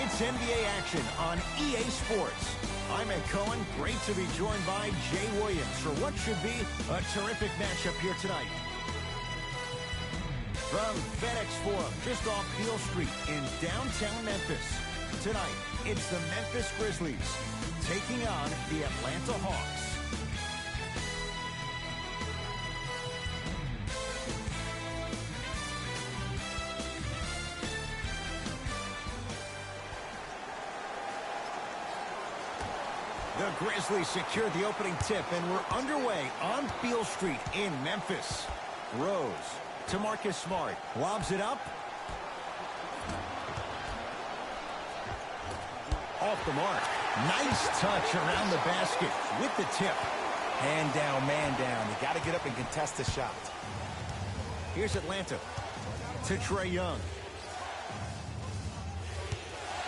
It's NBA action on EA Sports. I'm Ed Cohen. Great to be joined by Jay Williams for what should be a terrific matchup here tonight. From FedEx Forum, just off Beale Street in downtown Memphis. Tonight, it's the Memphis Grizzlies taking on the Atlanta Hawks. The Grizzlies secured the opening tip, and we're underway on Beale Street in Memphis. Rose to Marcus Smart. Lobs it up. Off the mark. Nice touch around the basket with the tip. Hand down, man down. You got to get up and contest the shot. Here's Atlanta to Trae Young.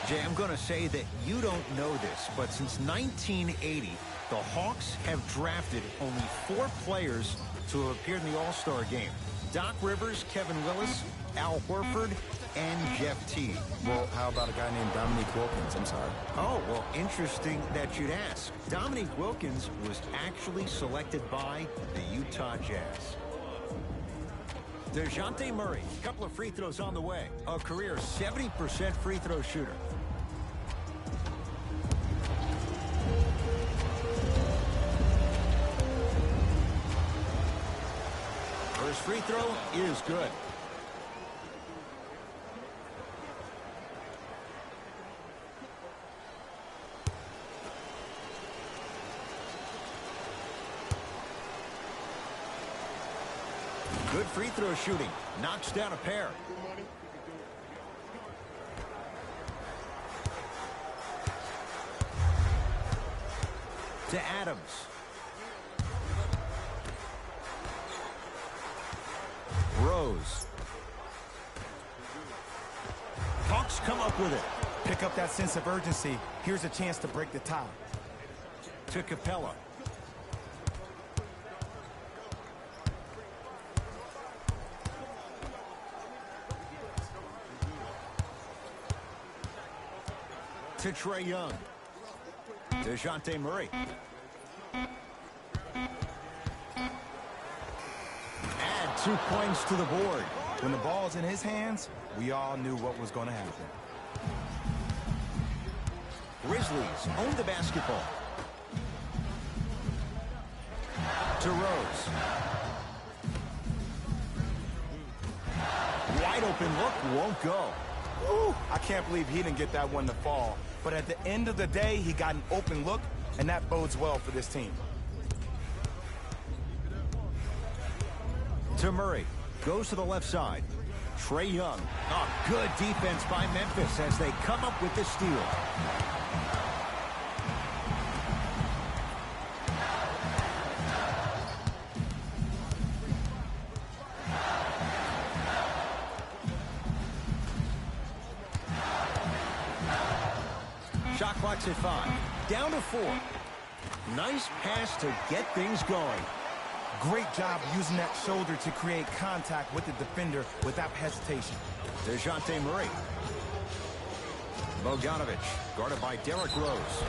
Jay, I'm going to say that you don't know this, but since 1980, the Hawks have drafted only 4 players to have appeared in the All-Star game. Doc Rivers, Kevin Willis, Al Horford, and Jeff Teague. Well, how about a guy named Dominique Wilkins? I'm sorry. Oh, well, interesting that you'd ask. Dominique Wilkins was actually selected by the Utah Jazz. DeJounte Murray, a couple of free throws on the way. A career 70% free throw shooter. First free throw is good. Good free throw shooting. Knocks down a pair. To Adams. Rose. Hawks come up with it. Pick up that sense of urgency. Here's a chance to break the tie. To Capella. To Trae Young. DeJounte Murray. Add 2 points to the board. When the ball's in his hands, we all knew what was going to happen. Grizzlies own the basketball. To Rose. Wide open look, won't go. Ooh, I can't believe he didn't get that one to fall. But at the end of the day, he got an open look, and that bodes well for this team. To Murray. Goes to the left side. Trae Young. Oh, good defense by Memphis as they come up with the steal. Shot clock's at 5. Down to 4. Nice pass to get things going. Great job using that shoulder to create contact with the defender without hesitation. DeJounte Murray. Bogdanovic, guarded by Derrick Rose.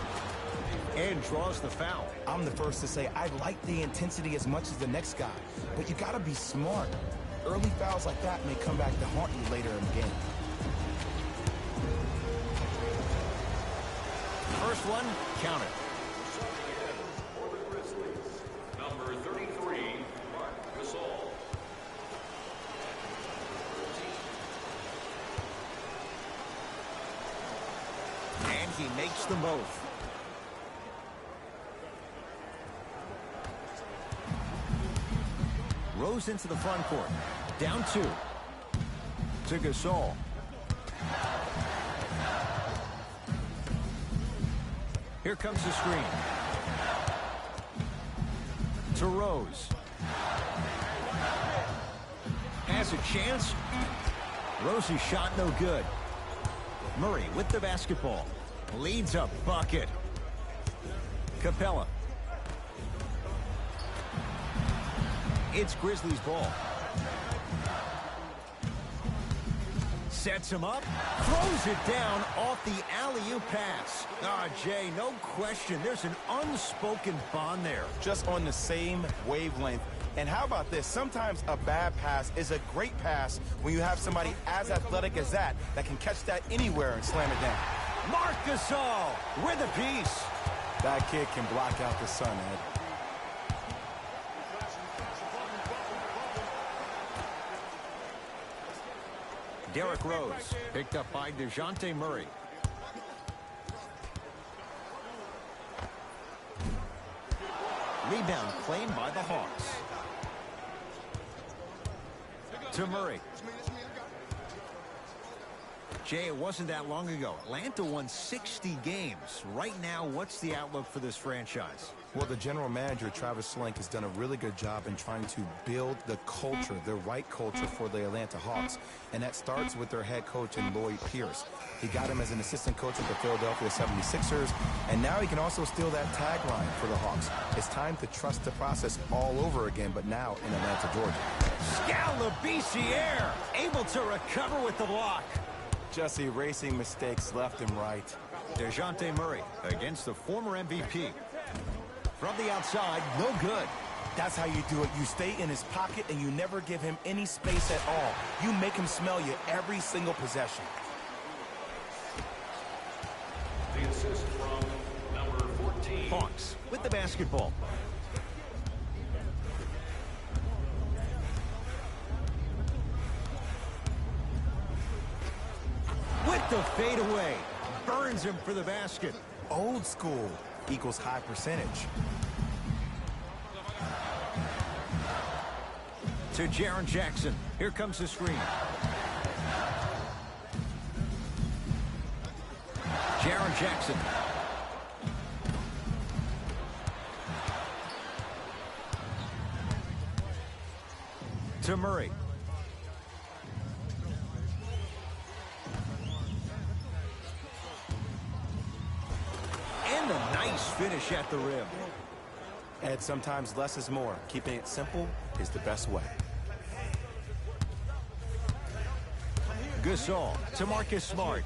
And draws the foul. I'm the first to say I like the intensity as much as the next guy, but you got to be smart. Early fouls like that may come back to haunt you later in the game. First one, count it. For the Grizzlies, number 33, Marcus Gasol. And he makes them both. Rose into the front court. Down 2. To Gasol. Here comes the screen. To Rose. Has a chance. Rose's shot no good. Murray with the basketball. Leads a bucket. Capella. It's Grizzlies ball. Sets him up, throws it down off the alley-oop pass. Ah, Jay, no question, there's an unspoken bond there. Just on the same wavelength. And how about this? Sometimes a bad pass is a great pass when you have somebody as athletic as that can catch that anywhere and slam it down. Marc Gasol with a piece. That kid can block out the sun, Ed. Derrick Rose picked up by DeJounte Murray. Rebound claimed by the Hawks. To Murray. Jay, it wasn't that long ago. Atlanta won 60 games. Right now, what's the outlook for this franchise? Well, the general manager, Travis Slank, has done a really good job in trying to build the culture, the right culture for the Atlanta Hawks. And that starts with their head coach in Lloyd Pierce. He got him as an assistant coach at the Philadelphia 76ers, and now he can also steal that tagline for the Hawks. It's time to trust the process all over again, but now in Atlanta, Georgia. Scalabrine able to recover with the block. Just erasing mistakes left and right. DeJounte Murray against the former MVP. From the outside, no good. That's how you do it. You stay in his pocket and you never give him any space at all. You make him smell you every single possession. The assist from number 14. Hawks with the basketball. With the fadeaway. Burns him for the basket. Old school equals high percentage. To Jaren Jackson. Here comes the screen. Jaren Jackson. To Murray. And a nice finish at the rim. And sometimes less is more. Keeping it simple is the best way. Gasol to Marcus Smart.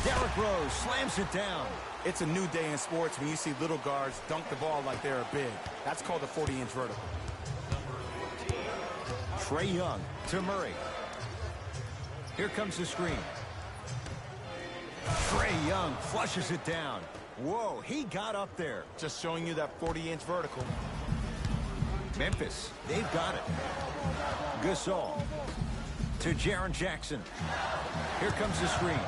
Derrick Rose slams it down. It's a new day in sports when you see little guards dunk the ball like they're big. That's called a 40-inch vertical. Trae Young to Murray. Here comes the screen. Trae Young flushes it down. Whoa, he got up there. Just showing you that 40-inch vertical. Memphis, they've got it. Gasol to Jaren Jackson. Here comes the screen.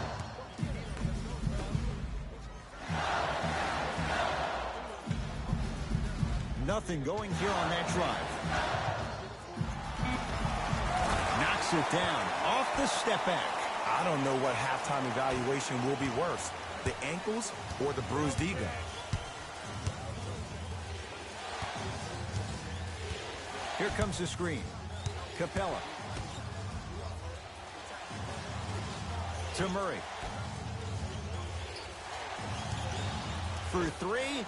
Nothing going here on that drive. Knocks it down off the step back. I don't know what halftime evaluation will be worse, the ankles or the bruised ego. Here comes the screen. Capella. To Murray. For three.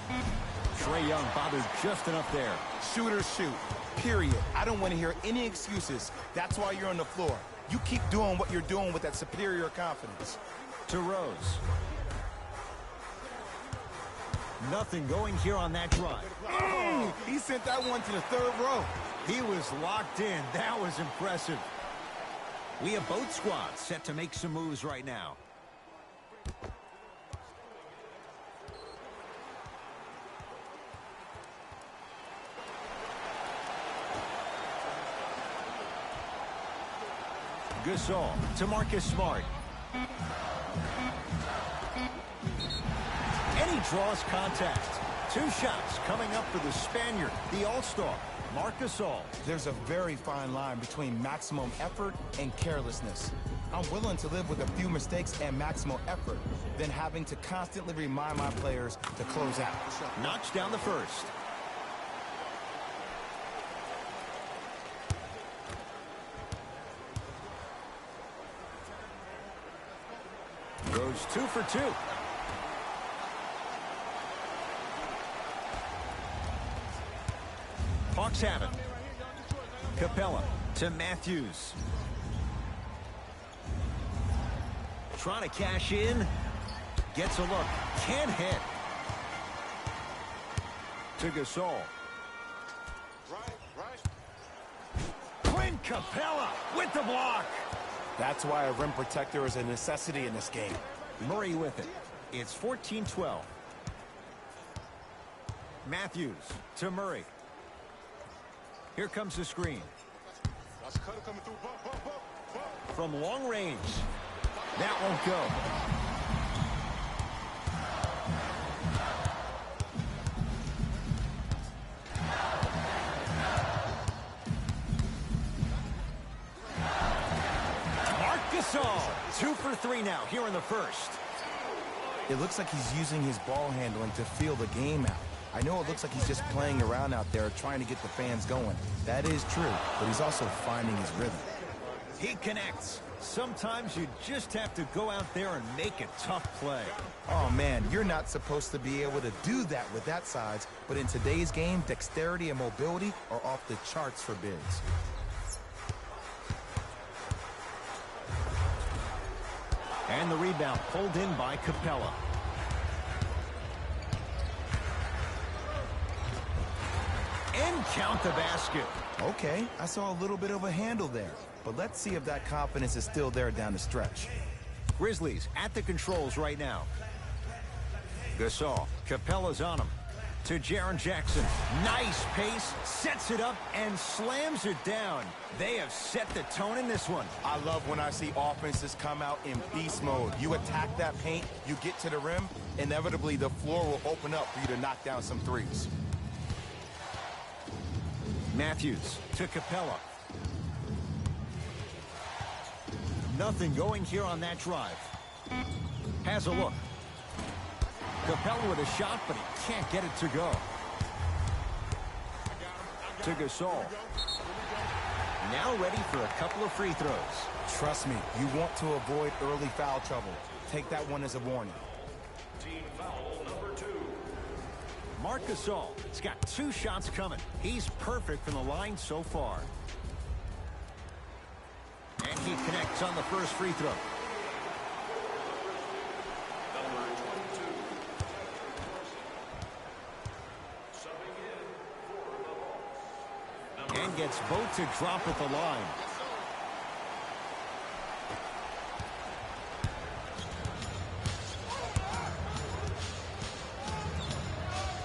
Trae Young bothered just enough there. Shooters shoot, period. I don't want to hear any excuses. That's why you're on the floor. You keep doing what you're doing with that superior confidence. To Rose. Nothing going here on that drive. He sent that one to the third row. He was locked in. That was impressive. We have both squads set to make some moves right now. Gasol to Marcus Smart. And he draws contact. Two shots coming up for the Spaniard, the All-Star, Marc Gasol. There's a very fine line between maximum effort and carelessness. I'm willing to live with a few mistakes and maximum effort than having to constantly remind my players to close out. Knocks down the first. Goes 2 for 2. Hawks have it. Capella to Matthews. Trying to cash in. Gets a look. Can't hit. To Gasol. Clint Capella with the block. That's why a rim protector is a necessity in this game. Murray with it. It's 14-12. Matthews to Murray. Here comes the screen. From long range. That won't go. Marc Gasol, 2 for 3 now here in the first. It looks like he's using his ball handling to feel the game out. I know it looks like he's just playing around out there trying to get the fans going. That is true, but he's also finding his rhythm. He connects. Sometimes you just have to go out there and make a tough play. Oh, man, you're not supposed to be able to do that with that size, but in today's game, dexterity and mobility are off the charts for bigs. And the rebound pulled in by Capella. And count the basket. Okay, I saw a little bit of a handle there, but let's see if that confidence is still there down the stretch. Grizzlies at the controls right now. Gasol, Capella's on him. To Jaren Jackson. Nice pace, sets it up, and slams it down. They have set the tone in this one. I love when I see offenses come out in beast mode. You attack that paint, you get to the rim, inevitably the floor will open up for you to knock down some threes. Matthews to Capella. Nothing going here on that drive. Has a look. Capella with a shot, but he can't get it to go. To Gasol. Now ready for a couple of free throws. Trust me, you want to avoid early foul trouble. Take that one as a warning. Team foul number 2. Marc Gasol has got 2 shots coming. He's perfect from the line so far. And he connects on the first free throw. Number 22. Subbing in for the Hawks. And gets both to drop at the line.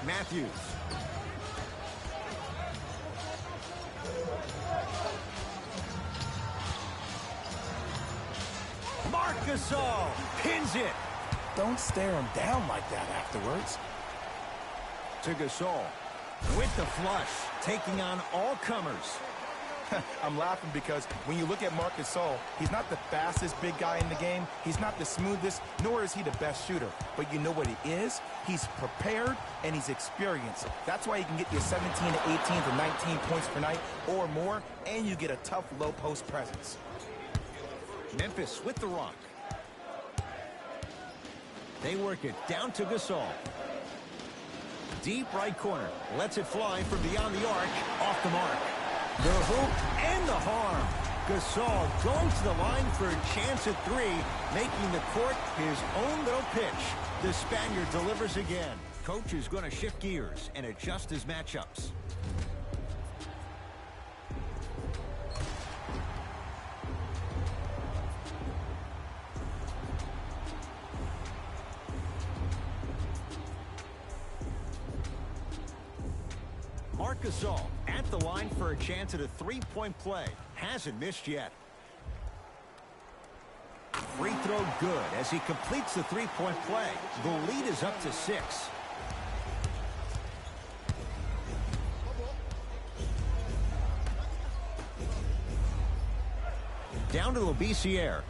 Matthews. Marc Gasol pins it. Don't stare him down like that afterwards. To Gasol with the flush, taking on all comers. I'm laughing because when you look at Marc Gasol, he's not the fastest big guy in the game. He's not the smoothest, nor is he the best shooter. But you know what he is? He's prepared and he's experienced. That's why he can get you 17 to 18 to 19 points per night or more, and you get a tough low post presence. Memphis with the rock. They work it down to Gasol. Deep right corner. Lets it fly from beyond the arc. Off the mark. The hoop and the harm. Gasol going to the line for a chance at 3, making the court his own little pitch. The Spaniard delivers again. Coach is going to shift gears and adjust his matchups. Marc Gasol at the line for a chance at a 3-point play. Hasn't missed yet. Free throw good as he completes the 3-point play. The lead is up to 6. Down to Labissiere.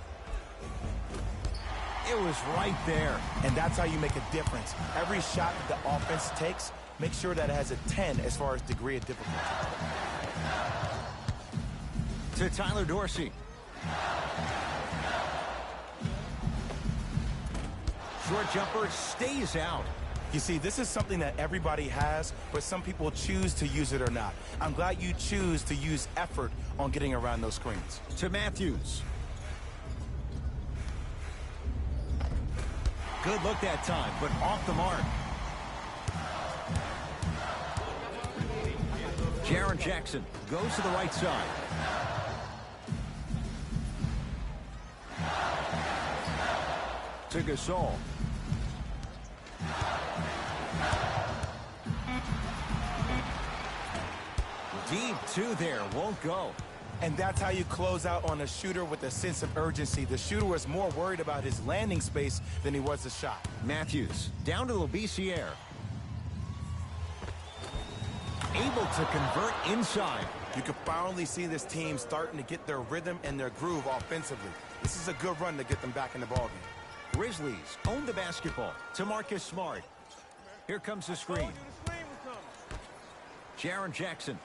It was right there. And that's how you make a difference. Every shot that the offense takes, make sure that it has a 10 as far as degree of difficulty. To Tyler Dorsey. Short jumper stays out. You see, this is something that everybody has, but some people choose to use it or not. I'm glad you choose to use effort on getting around those screens. To Matthews. Good look that time, but off the mark. Jaren Jackson goes to the right side. To Gasol. Deep two there, won't go. And that's how you close out on a shooter with a sense of urgency. The shooter was more worried about his landing space than he was the shot. Matthews down to Labissiere. Able to convert inside. You can finally see this team starting to get their rhythm and their groove offensively. This is a good run to get them back in the ballgame. Grizzlies own the basketball to Marcus Smart. Here comes the screen. Jaren Jackson.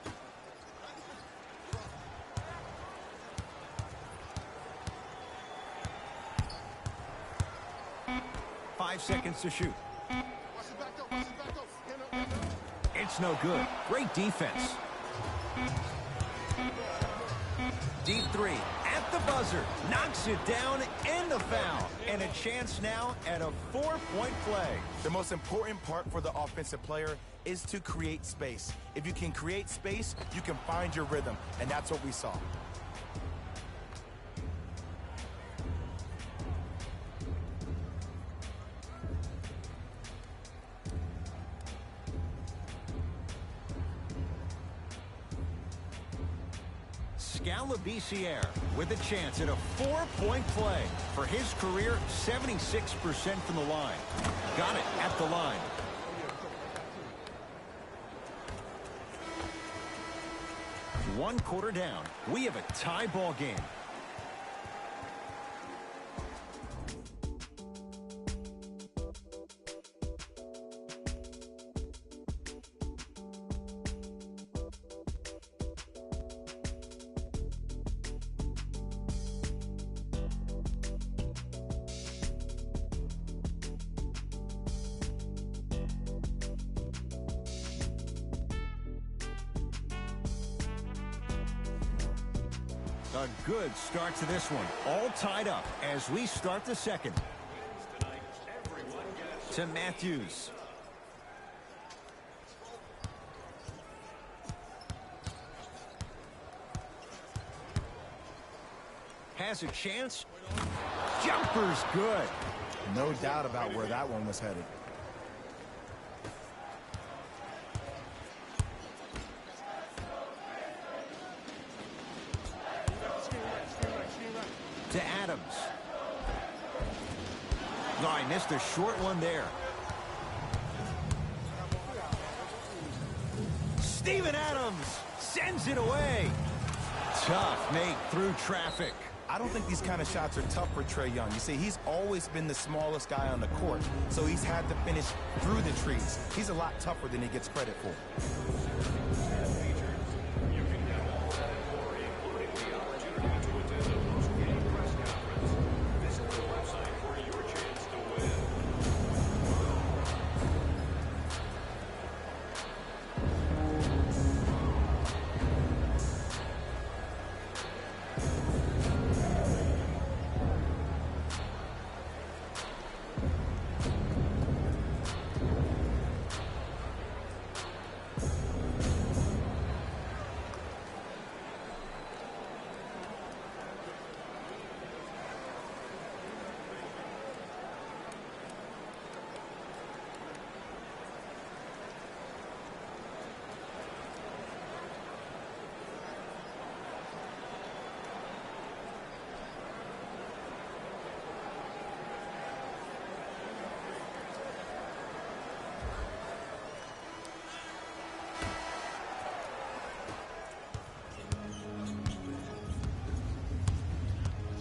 Five seconds to shoot. It's no good. Great defense. Deep three at the buzzer. Knocks it down and the foul. And a chance now at a 4-point play. The most important part for the offensive player is to create space. If you can create space, you can find your rhythm. And that's what we saw. Labissiere with a chance at a 4-point play. For his career, 76% from the line. Got it at the line. One quarter down. We have a tie ball game. A good start to this one. All tied up as we start the second. To Matthews. Has a chance. Jumper's good. No doubt about where that one was headed. To Adams. No, I missed a short one there. Steven Adams sends it away. Tough make through traffic. I don't think these kind of shots are tough for Trae Young. You see, he's always been the smallest guy on the court, so he's had to finish through the trees. He's a lot tougher than he gets credit for.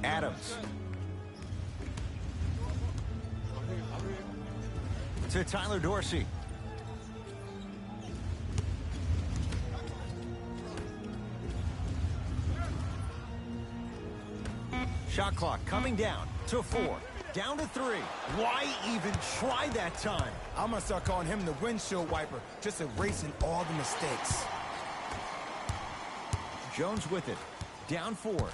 Adams. To Tyler Dorsey. Shot clock coming down to 4. Down to 3. Why even try that time? I'm going to start calling him the windshield wiper, just erasing all the mistakes. Jones with it. Down 4.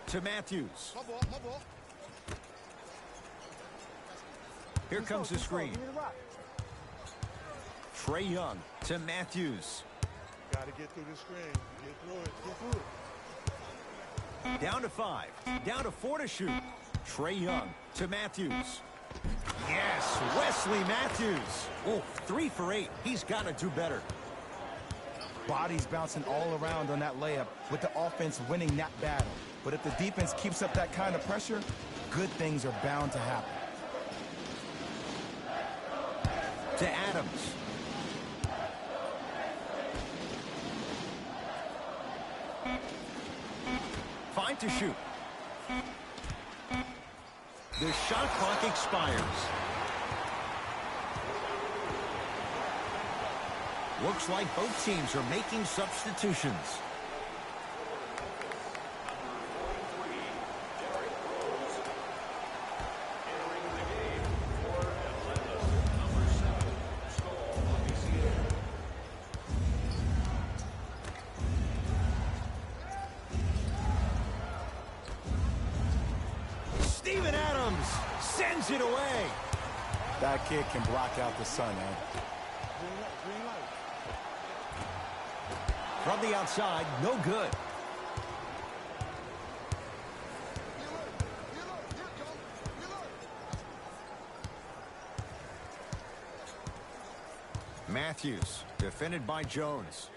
To Matthews. Here comes the screen. Trae Young to Matthews. Got to get through the screen. Get through it. Get through it. Down to 5. Down to 4 to shoot. Trae Young to Matthews. Yes, Wesley Matthews. Oh, 3 for 8. He's got to do better. Bodies bouncing all around on that layup with the offense winning that battle. But if the defense keeps up that kind of pressure, good things are bound to happen. To Adams. Five to shoot. The shot clock expires. Looks like both teams are making substitutions. Steven Adams sends it away. That kid can block out the sun, man. Green light. From the outside, no good. Matthews, defended by Jones.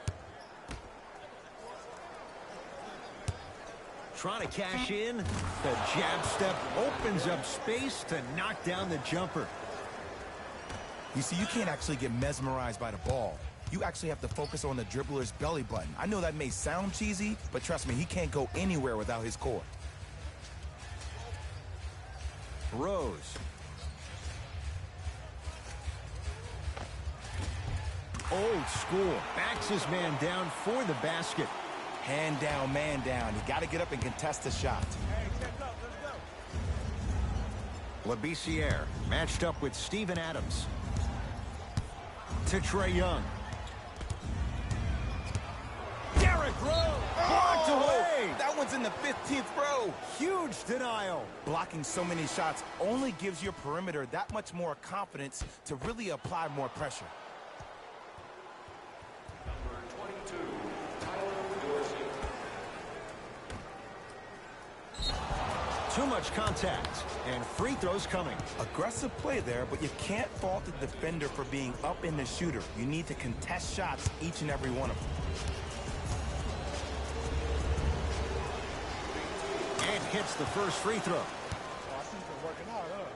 Trying to cash in. The jab step opens up space to knock down the jumper. You see, you can't actually get mesmerized by the ball. You actually have to focus on the dribbler's belly button. I know that may sound cheesy, but trust me, he can't go anywhere without his core. Rose. Old school. Backs his man down for the basket. Hand down, man down. You got to get up and contest the shot. Hey, check up. Let's go. LaBissiere matched up with Steven Adams. To Trae Young. Derrick Rose blocked away. That one's in the 15th row. Huge denial. Blocking so many shots only gives your perimeter that much more confidence to really apply more pressure. Number 22, Tyler Dorsey. Too much contact, and free throws coming. Aggressive play there, but you can't fault the defender for being up in the shooter. You need to contest shots, each and every one of them. And hits the first free throw. Oh, I think they're working out, huh?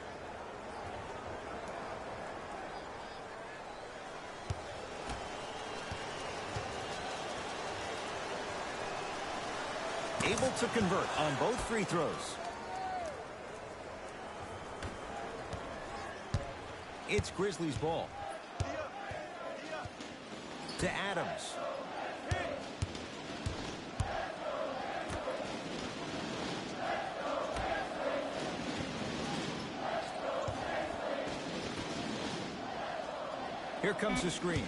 Able to convert on both free throws. It's Grizzlies ball. To Adams. Here comes the screen.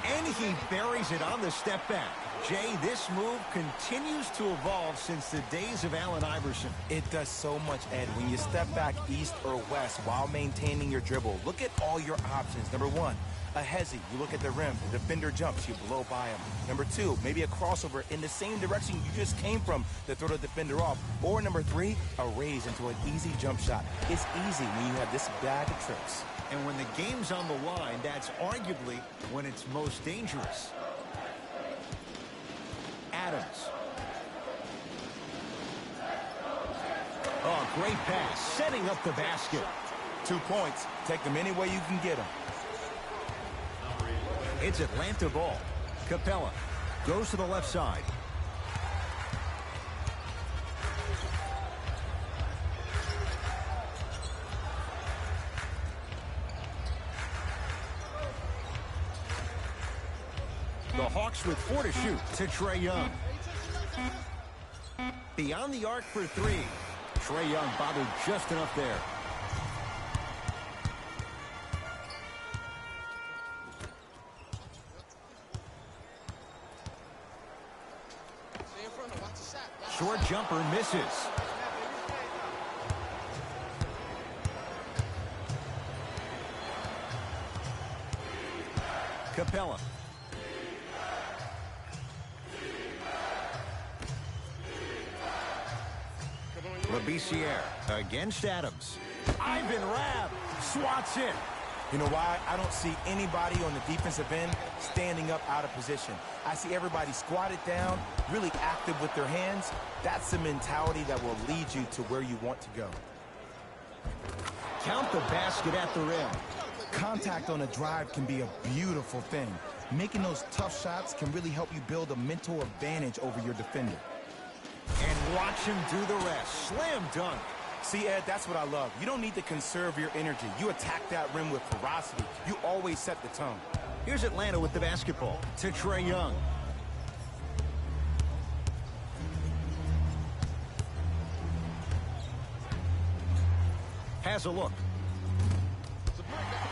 And he buries it on the step back. Jay, this move continues to evolve since the days of Allen Iverson. It does so much, Ed. When you step back east or west while maintaining your dribble, look at all your options. Number one, a hezzy. You look at the rim. The defender jumps. You blow by him. Number two, maybe a crossover in the same direction you just came from to throw the defender off. Or number three, a raise into an easy jump shot. It's easy when you have this bag of tricks. And when the game's on the line, that's arguably when it's most dangerous. Adams. Oh, great pass. Setting up the basket. 2 points. Take them any way you can get them. It's Atlanta ball. Capella goes to the left side. The Hawks with 4 to shoot to Trae Young. Beyond the arc for 3. Trae Young bothered just enough there. Short jumper misses. Capella. Labissiere against Adams. Ivan Rabb swats it. You know why? I don't see anybody on the defensive end standing up out of position. I see everybody squatted down, really active with their hands. That's the mentality that will lead you to where you want to go. Count the basket at the rim. Contact on a drive can be a beautiful thing. Making those tough shots can really help you build a mental advantage over your defender. And watch him do the rest. Slam dunk. See, Ed, that's what I love. You don't need to conserve your energy. You attack that rim with ferocity. You always set the tone. Here's Atlanta with the basketball to Trae Young. Has a look.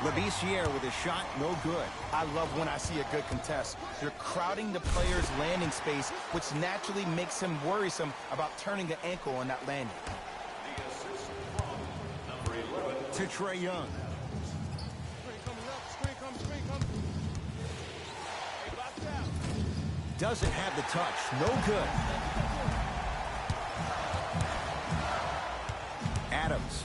Labissiere with a shot, no good. I love when I see a good contest. You're crowding the player's landing space, which naturally makes him worrisome about turning the ankle on that landing. To Trae Young. Doesn't have the touch, no good. Adams.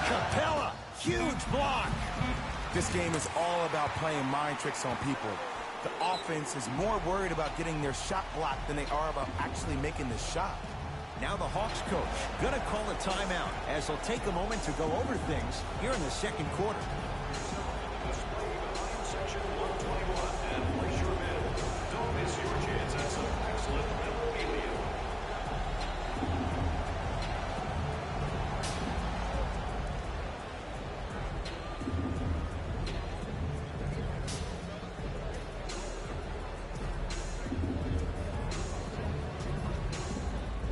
Capella, huge block. This game is all about playing mind tricks on people. The offense is more worried about getting their shot blocked than they are about actually making the shot. Now the Hawks coach gonna call a timeout as he'll take a moment to go over things here in the second quarter. Section 121 and place your bid. Don't miss your chance at some excellent memorabilia.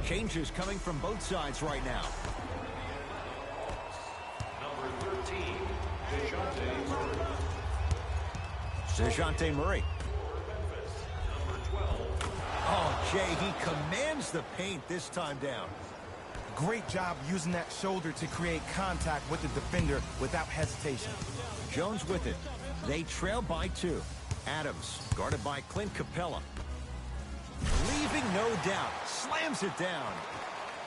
Changes coming from both sides right now. Number 13, DeJounte Murray. DeJounte Murray. Memphis, number 12. Oh, Jay, he commands the paint this time down. Great job using that shoulder to create contact with the defender without hesitation. Jones with it. They trail by 2. Adams guarded by Clint Capella. Leaving no doubt. Slams it down.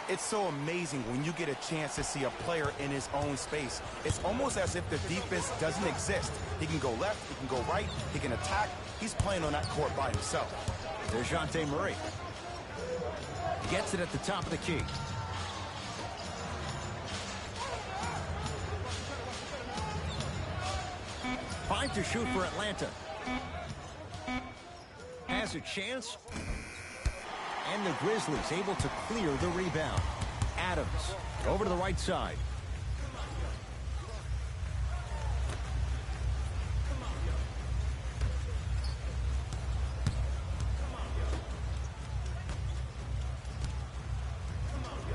It's so amazing when you get a chance to see a player in his own space. It's almost as if the defense doesn't exist. He can go left, he can go right, he can attack. He's playing on that court by himself. DeJounte Murray. Gets it at the top of the key. Five to shoot for Atlanta. Has a chance. And the Grizzlies able to clear the rebound. Adams over to the right side.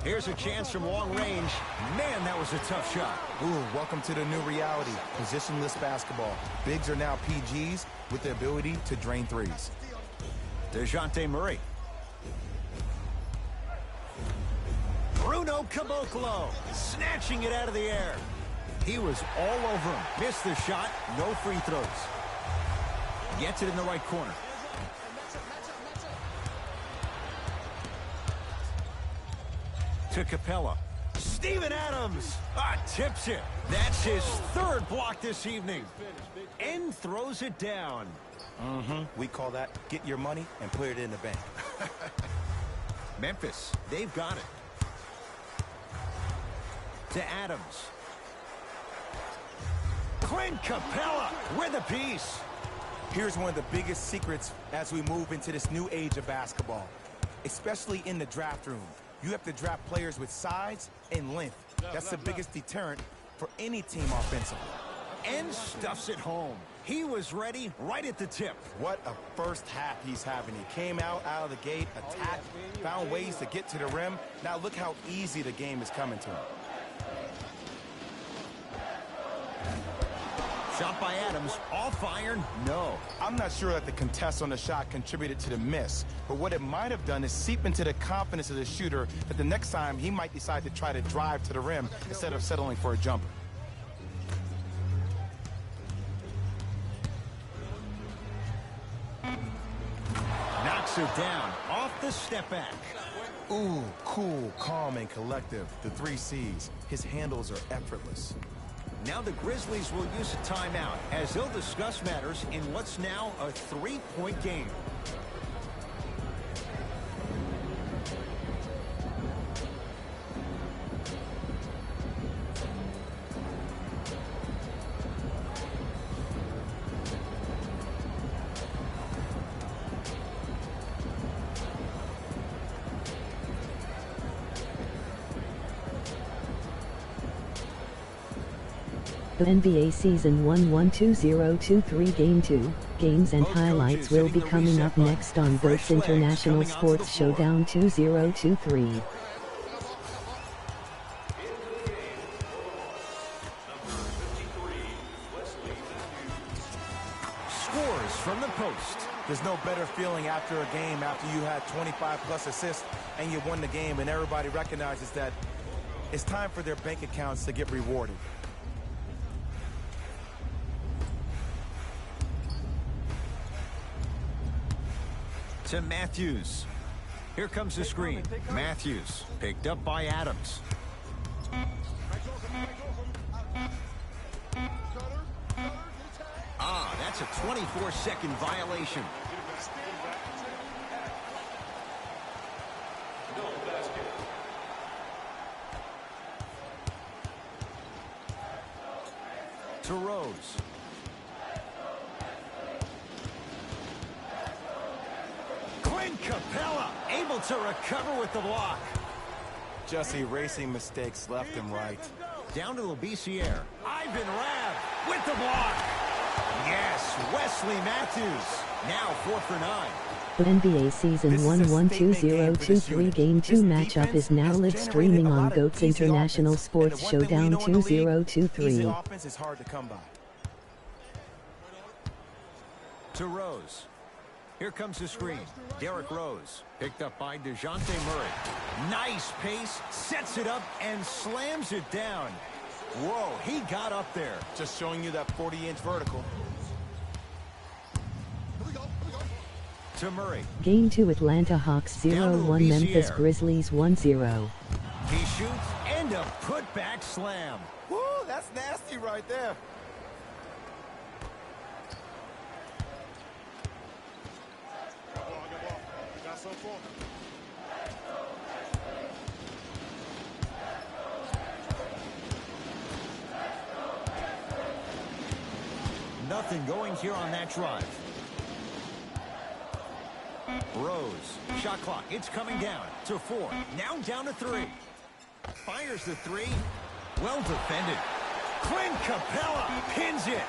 Here's a chance from long range. Man, that was a tough shot. Ooh, welcome to the new reality. Positionless basketball. Bigs are now PGs with the ability to drain threes. DeJounte Murray. Bruno Caboclo snatching it out of the air. He was all over him. Missed the shot. No free throws. Gets it in the right corner. To Capella. Steven Adams tips it. That's his third block this evening. And throws it down. We call that get your money and put it in the bank. Memphis, they've got it. To Adams. Clint Capella with a piece. Here's one of the biggest secrets as we move into this new age of basketball, especially in the draft room. You have to draft players with size and length. That's the biggest deterrent for any team offensively. And stuffs it home. He was ready right at the tip. What a first half he's having. He came out of the gate, attacked, found ways to get to the rim. Now look how easy the game is coming to him. Shot by Adams, off iron, no. I'm not sure that the contest on the shot contributed to the miss, but what it might have done is seep into the confidence of the shooter that the next time he might decide to try to drive to the rim instead of settling for a jumper. Knocks it down, off the step back. Ooh, cool, calm, and collective. The 3 C's. His handles are effortless. Now the Grizzlies will use a timeout as they'll discuss matters in what's now a 3-point game. The NBA Season 1-1-2023 Game 2 games and highlights will be coming up next on GOAT's International Sports Showdown 2023. Scores from the post. There's no better feeling after a game after you had 25+ assists and you won the game and everybody recognizes that it's time for their bank accounts to get rewarded. To Matthews. Here comes the screen. Matthews picked up by Adams. That's a 24-second violation. To Rose. Capella able to recover with the block. Just erasing mistakes left and right. Down to Labissiere. Ivan Rabb with the block. Yes, Wesley Matthews. Now 4 for 9. The NBA Season 1-1-2023 Game 2 matchup is now live streaming on GOAT's International Sports Showdown 2023. Easy offense is hard to come by. To Rose. Here comes the screen. Derrick Rose, picked up by DeJounte Murray. Nice pace, sets it up, and slams it down. Whoa, he got up there. Just showing you that 40-inch vertical. To Murray. Game 2 Atlanta Hawks 0-1 Memphis Grizzlies 1-0. He shoots, and a putback slam. Woo, that's nasty right there. Nothing going here on that drive. Rose, shot clock, it's coming down to 4. Now down to 3. Fires the 3. Well defended. Clint Capella pins it.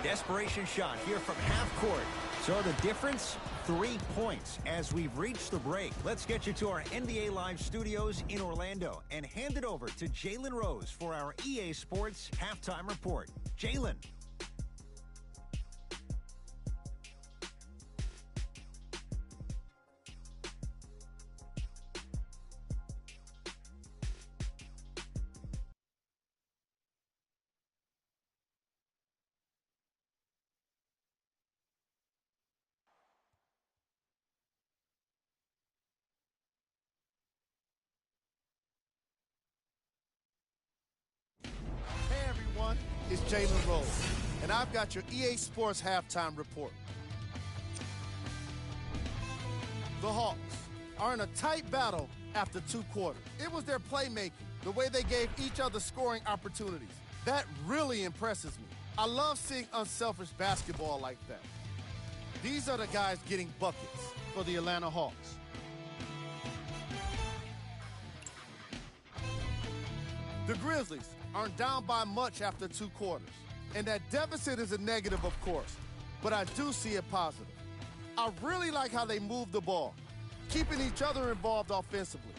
Desperation shot here from half court. So the difference, 3 points as we've reached the break. Let's get you to our NBA Live studios in Orlando and hand it over to Jalen Rose for our EA Sports halftime report. Jalen. It's Jalen Rose, and I've got your EA Sports halftime report. The Hawks are in a tight battle after 2 quarters. It was their playmaking, the way they gave each other scoring opportunities. That really impresses me. I love seeing unselfish basketball like that. These are the guys getting buckets for the Atlanta Hawks. The Grizzlies aren't down by much after 2 quarters. And that deficit is a negative, of course, but I do see it positive. I really like how they move the ball, keeping each other involved offensively.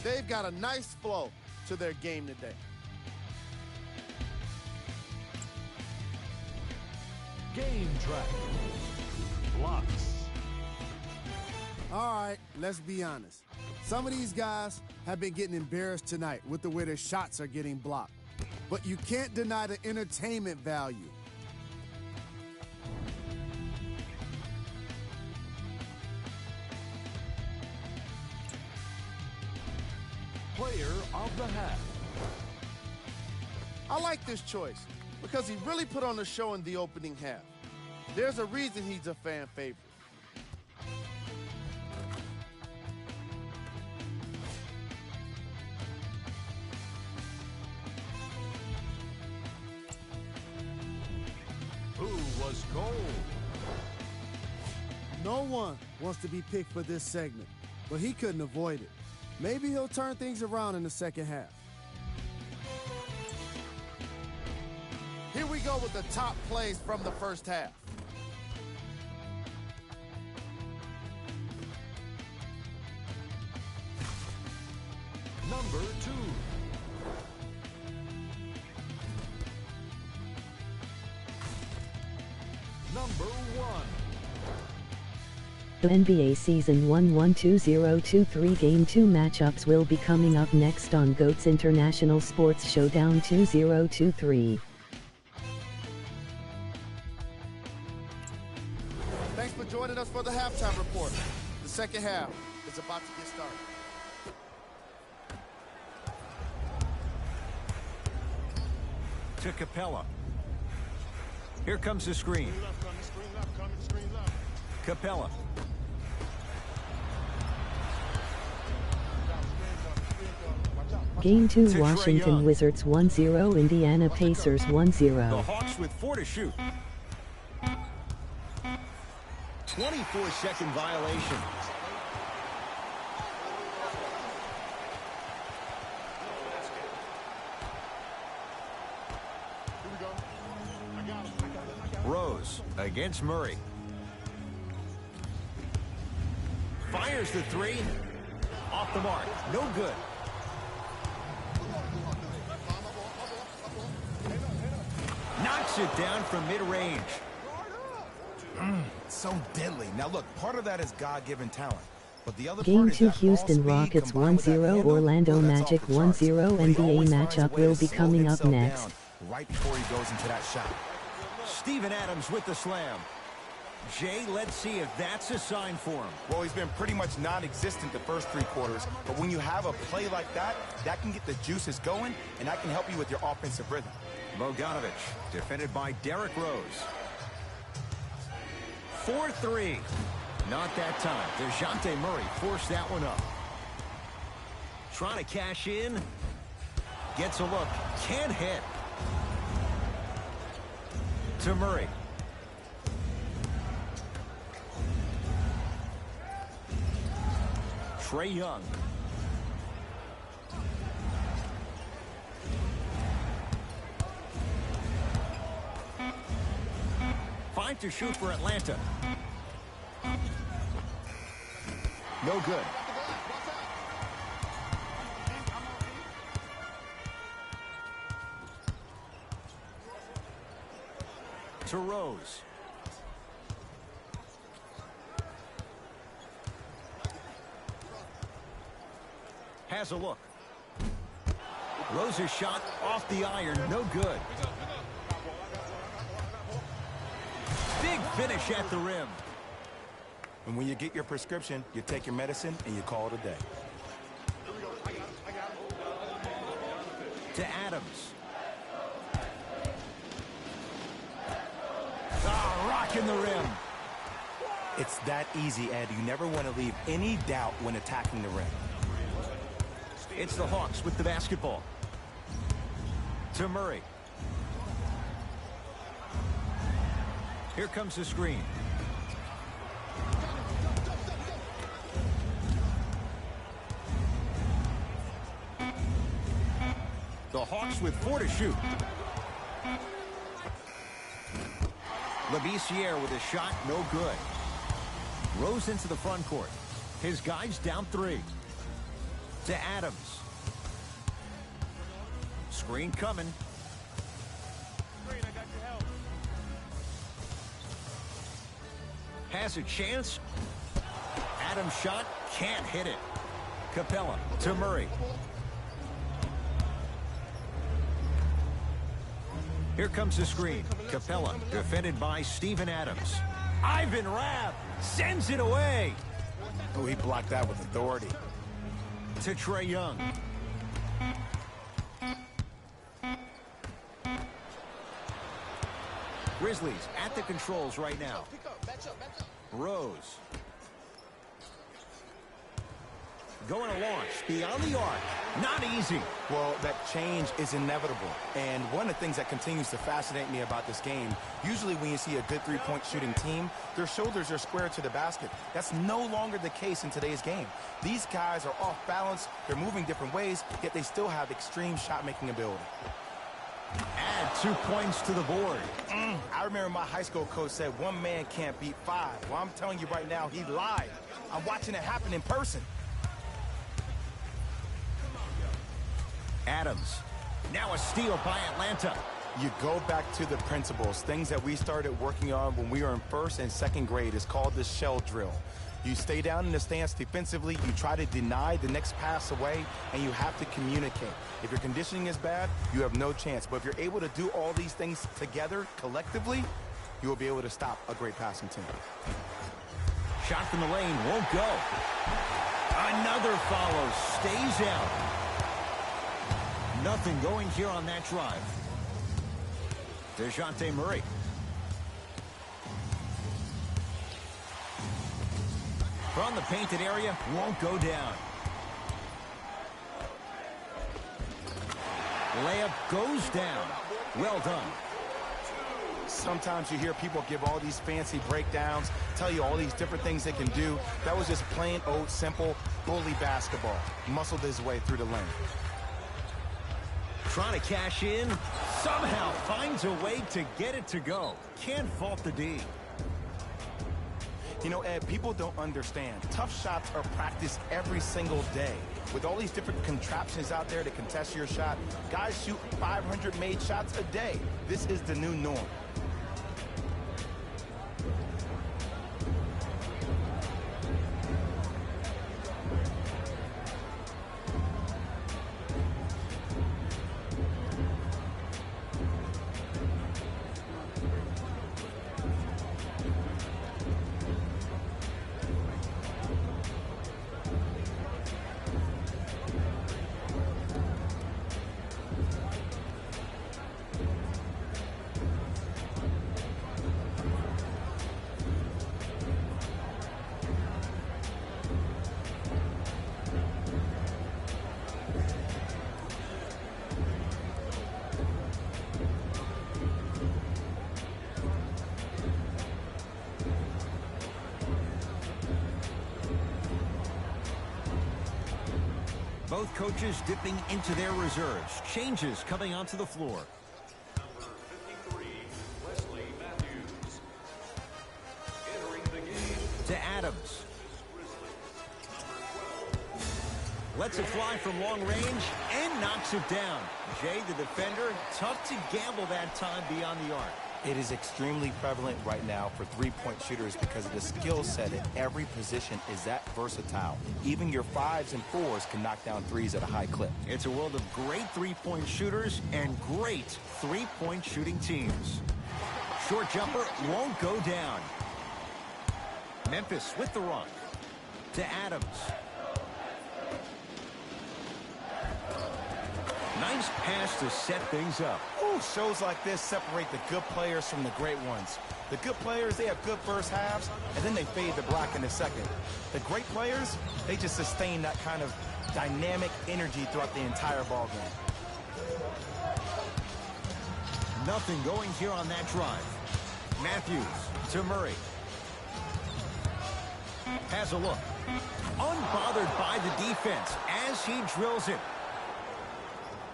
They've got a nice flow to their game today. Game track. Blocks. All right, let's be honest. Some of these guys have been getting embarrassed tonight with the way their shots are getting blocked. But you can't deny the entertainment value. Player of the half. I like this choice because he really put on a show in the opening half. There's a reason he's a fan favorite. Who was gold? No one wants to be picked for this segment, but he couldn't avoid it. Maybe he'll turn things around in the second half. Here we go with the top plays from the first half. Number 2. Number 1. The NBA Season 1-1-2023 Game 2 matchups will be coming up next on GOAT's International Sports Showdown 2023. Thanks for joining us for the halftime report. The second half is about to get started. To Capella. Here comes the screen. Capella. Game 2 Washington Wizards 1-0 Indiana Pacers 1-0. The Hawks with 4 to shoot. 24-second violation. Rose against Murray. Fires the 3. Off the mark. No good. Knocks it down from mid-range. So deadly. Now look, part of that is God-given talent. But the other Game part is 2 that Houston ball speed Rockets combined with that 1-0 handle. Orlando Well, that's Magic off the charts. 1-0 But he NBA always finds a matchup way to will be slow coming up himself next. down right before he goes into that shot. Steven Adams with the slam. Jay, let's see if that's a sign for him. Well, he's been pretty much non-existent the first 3 quarters, but when you have a play like that, that can get the juices going, and that can help you with your offensive rhythm. Bogdanovich, defended by Derrick Rose. 4-3. Not that time. DeJounte Murray forced that one up. Trying to cash in. Gets a look. Can't hit. To Murray. Trae Young. Five to shoot for Atlanta. No good. To Rose. Has a look. Rose's shot off the iron, no good. Big finish at the rim. And when you get your prescription, you take your medicine and you call it a day. To Adams. Ah, rocking the rim. It's that easy, Ed. You never want to leave any doubt when attacking the rim. It's the Hawks with the basketball. To Murray. Here comes the screen. Grizzlies with 4 to shoot. Labissiere with a shot, no good. Rose into the front court. His guys down 3. To Adams. Screen coming. Has a chance. Adams shot, can't hit it. Capella to Murray. Here comes the screen. Capella defended by Steven Adams. Ivan Rabb sends it away. Oh, he blocked that with authority. To Trae Young. Grizzlies at the controls right now. Rose. Going to launch beyond the arc. Not easy. Well, that change is inevitable. And one of the things that continues to fascinate me about this game, usually when you see a good three-point shooting team, their shoulders are square to the basket. That's no longer the case in today's game. These guys are off balance. They're moving different ways, yet they still have extreme shot-making ability. Add 2 points to the board. I remember my high school coach said 1 man can't beat 5. Well, I'm telling you right now, he lied. I'm watching it happen in person. Adams. Now a steal by Atlanta. You go back to the principles, things that we started working on when we were in 1st and 2nd grade. Is called the shell drill. You stay down in the stance defensively, you try to deny the next pass away, and you have to communicate. If your conditioning is bad, you have no chance. But if you're able to do all these things together, collectively, you will be able to stop a great passing team. Shot from the lane won't go. Another follow, stays out. Nothing going here on that drive. DeJounte Murray. From the painted area, won't go down. Layup goes down. Well done. Sometimes you hear people give all these fancy breakdowns, tell you all these different things they can do. That was just plain old simple bully basketball. Muscled his way through the lane. Trying to cash in. Somehow finds a way to get it to go. Can't fault the D. You know, Ed, people don't understand. Tough shots are practiced every single day. With all these different contraptions out there to contest your shot, guys shoot 500 made shots a day. This is the new norm. Both coaches dipping into their reserves. Changes coming onto the floor. Number 53, Wesley Matthews. Entering the game. To Adams. Lets it fly from long range and knocks it down. Jay, the defender, tough to gamble that time beyond the arc. It is extremely prevalent right now for three-point shooters because of the skill set at every position is that versatile. Even your 5s and 4s can knock down 3s at a high clip. It's a world of great three-point shooters and great three-point shooting teams. Short jumper won't go down. Memphis with the run. To Adams. Nice pass to set things up. Ooh, shows like this separate the good players from the great ones. The good players, they have good first halves, and then they fade the block in the second. The great players, they just sustain that kind of dynamic energy throughout the entire ball game. Nothing going here on that drive. Matthews to Murray. Has a look. Unbothered by the defense as he drills it.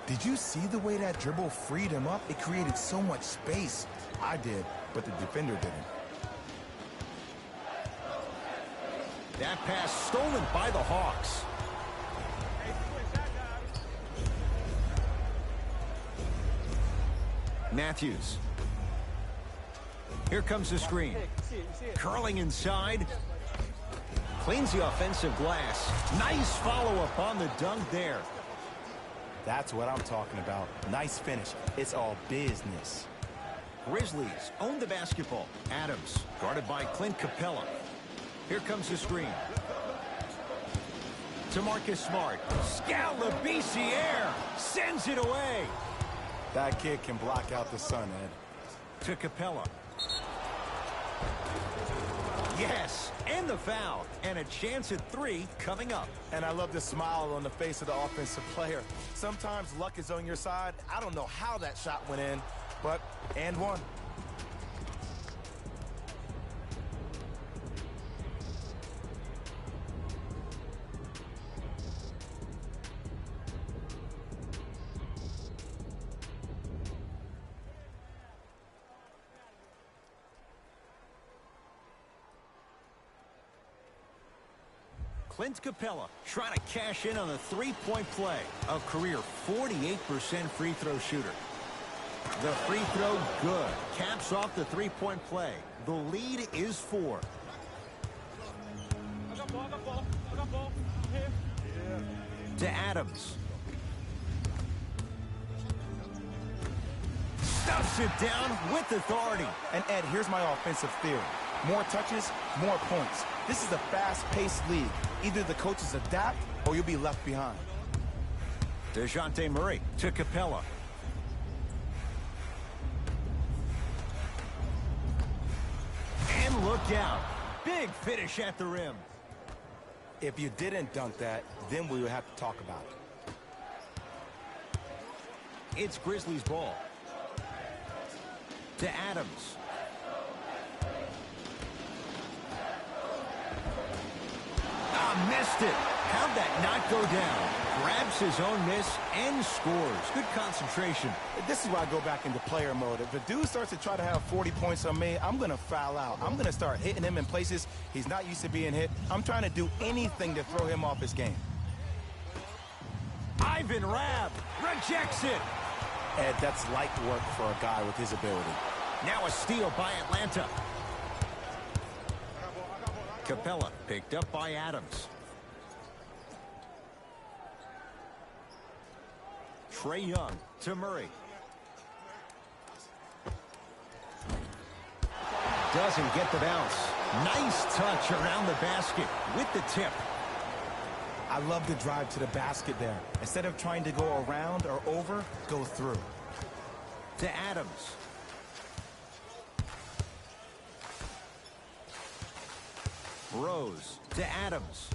Did you see the way that dribble freed him up? It created so much space. I did, but the defender didn't. That pass stolen by the Hawks. Matthews. Here comes the screen. Curling inside. Cleans the offensive glass. Nice follow-up on the dunk there. That's what I'm talking about. Nice finish. It's all business. Grizzlies own the basketball. Adams, guarded by Clint Capella. Here comes the screen. To Marcus Smart. Scalabrine sends it away. That kid can block out the sun, Ed. To Capella. Yes, and the foul. And a chance at 3 coming up. And I love the smile on the face of the offensive player. Sometimes luck is on your side. I don't know how that shot went in, but and one. Clint Capella trying to cash in on the three-point play. A career 48% free throw shooter. The free throw good. Caps off the three-point play. The lead is 4. To Adams. Stuffs it down with authority. And Ed, here's my offensive theory. More touches, more points. This is a fast-paced league. Either the coaches adapt or you'll be left behind. DeJounte Murray to Capella. And look out. Big finish at the rim. If you didn't dunk that, then we would have to talk about it. It's Grizzlies ball. To Adams. Missed it. How'd that not go down? Grabs his own miss and scores. Good concentration. This is why I go back into player mode. If a dude starts to try to have 40 points on me, I'm going to foul out. I'm going to start hitting him in places he's not used to being hit. I'm trying to do anything to throw him off his game. Ivan Rabb rejects it. Ed, that's light work for a guy with his ability. Now a steal by Atlanta. Capella picked up by Adams. Trae Young to Murray. Doesn't get the bounce. Nice touch around the basket with the tip. I love the drive to the basket there. Instead of trying to go around or over, go through. To Adams. Rose to Adams.